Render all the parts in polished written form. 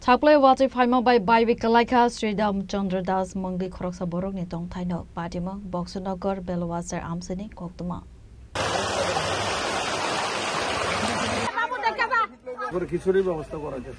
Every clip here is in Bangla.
Thaplay wati phaima by Baiwi Kalaika Sridham Chandra Das Mangli Khoroksa Borok ni tong thaino Patima Boxunagar Belwazar Amsini Koktuma. খিচুড়ির ব্যবস্থা করা যায়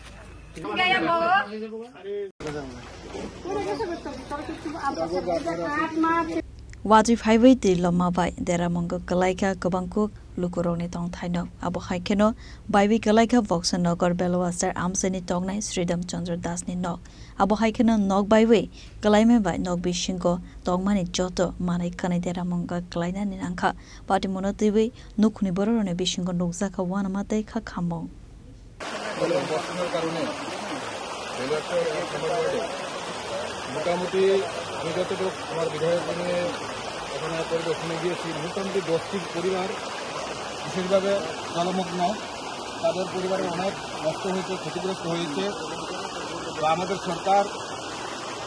Wajib highway ti loma bai dera monggo kalaika kabangkuk lukuroni tong thaino abo haikeno baiwi kalaika Boxunagar Belwazar Amsini tongnai Sridham Chandra Das ni nok abo haikeno nok baiwi kalaime bai nok bishingo tongmani joto manai kanai dera monggo kalaina ni angkha patimono tiwi nukhuni bororone bishingo nokjaka wana matai kha khamong বর্ষণের কারণে মোটামুটি আমি যতটুকু আমার বিধায়ক নিয়ে ওখানে পরিদর্শনে গিয়েছি মোটামুটি 10টি পরিবার বিশেষভাবে জলমগ্ন তাদের পরিবারে অনেক নষ্ট হয়েছে ক্ষতিগ্রস্ত হয়েছে তো আমাদের সরকার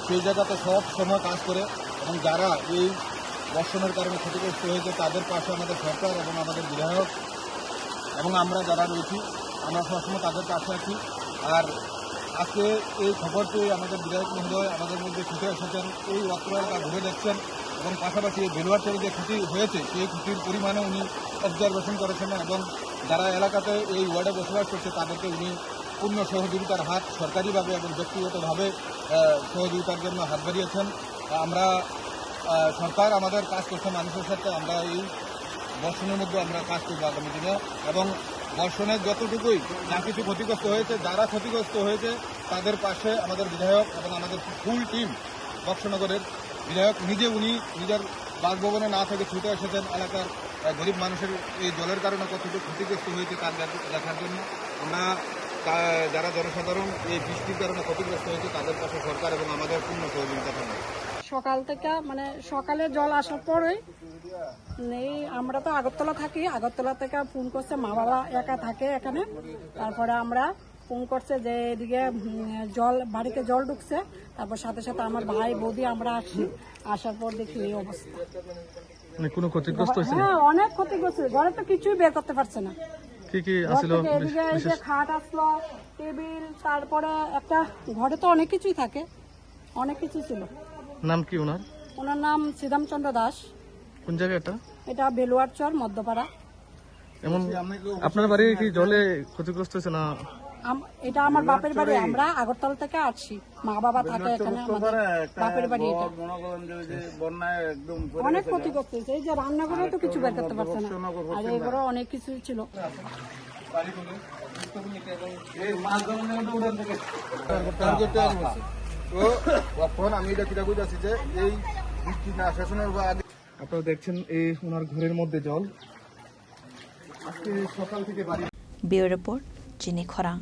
সেই জায়গাতে সব সময় কাজ করে এবং যারা এই বর্ষণের কারণে ক্ষতিগ্রস্ত হয়েছে তাদের পাশে আমাদের সরকার এবং আমাদের বিধায়ক এবং আমরা যারা রয়েছি আমরা সবসময় তাদের পাশে আছি আর আজকে এই খবরটি আমাদের বিধায়ক মহোদয় আমাদের মধ্যে ছুটে এসেছেন এই অত্র এলাকা ঘুরে দেখছেন এবং পাশাপাশি এই বেলুয়ারচরে যে ক্ষতি হয়েছে সেই ক্ষতির পরিমাণে উনি অবজারভেশন করেছেন এবং যারা এলাকাতে এই ওয়ার্ডে বসবাস করছে তাদেরকে উনি পূর্ণ সহযোগিতার হাত সরকারিভাবে এবং ব্যক্তিগতভাবে সহযোগিতার জন্য হাত বাড়িয়েছেন আমরা সরকার আমাদের কাজ করছে মানুষের সাথে আমরা এই বর্ষণের মধ্যে আমরা কাজ করবো আগামী দিনে এবং বর্ষণের যতটুকুই যা কিছু ক্ষতিগ্রস্ত হয়েছে যারা ক্ষতিগ্রস্ত হয়েছে তাদের পাশে আমাদের বিধায়ক এবং আমাদের ফুল টিম বক্সনগরের বিধায়ক নিজে উনি নিজের বাসভবনে না থেকে ছুটে এসেছেন এলাকার গরিব মানুষের এই জলের কারণে কতটুকু ক্ষতিগ্রস্ত হয়েছে তার দেখার জন্য আমরা যারা জনসাধারণ এই বৃষ্টির কারণে ক্ষতিগ্রস্ত হয়েছে তাদের পাশে সরকার এবং আমাদের পূর্ণ সহযোগিতা পাবে সকাল থেকে সকালে জল আসার পরে আমরা তো আগরতলা থাকি আগরতলা থেকে ফোন করছে মা বাবা একা থাকে এখানে তারপরে আমরা ফোন করছে যে এদিকে জল বাড়িতে জল ঢুকছে তারপর সাথে সাথে আমার ভাই বৌদি আমরা আসছি আসার পর দেখি এই অবস্থা কোনো ক্ষতিগ্রস্ত হয়েছে হ্যাঁ অনেক ক্ষতিগ্রস্ত ঘরে তো কিছুই বের করতে পারছে না কি কি আসলে এদিকে এসে খাট আসলো টেবিল তারপরে একটা ঘরে তো অনেক কিছুই থাকে অনেক কিছু ছিল নাম কি ওনার নাম শ্রীরাম চন্দ্র দাস কোন জায়গা এটা বেলুয়ারচর মধ্যপাড়া এমন আপনার বাড়ি কি জলে ক্ষতিগ্রস্ত হয়েছে না এটা আমার বাপের বাড়ি আমরা আগরতলা থেকে আসছি মা বাবা থাকে এখানে আমাদের বাপের বাড়ি এটা অনেক ক্ষতিগ্রস্ত হয়েছে এই যে রান্নাঘরে তো কিছু বের করতে পারছে না আর এগুলো অনেক কিছু ছিল আমি এটা কিটা বুঝাচ্ছি যে এই বৃষ্টি না শেষনের আগে আপনারা দেখছেন এই ওনার ঘরের মধ্যে জল আজকে সকাল থেকে বাড়ি ব্যুরো রিপোর্ট চিনি খরাং।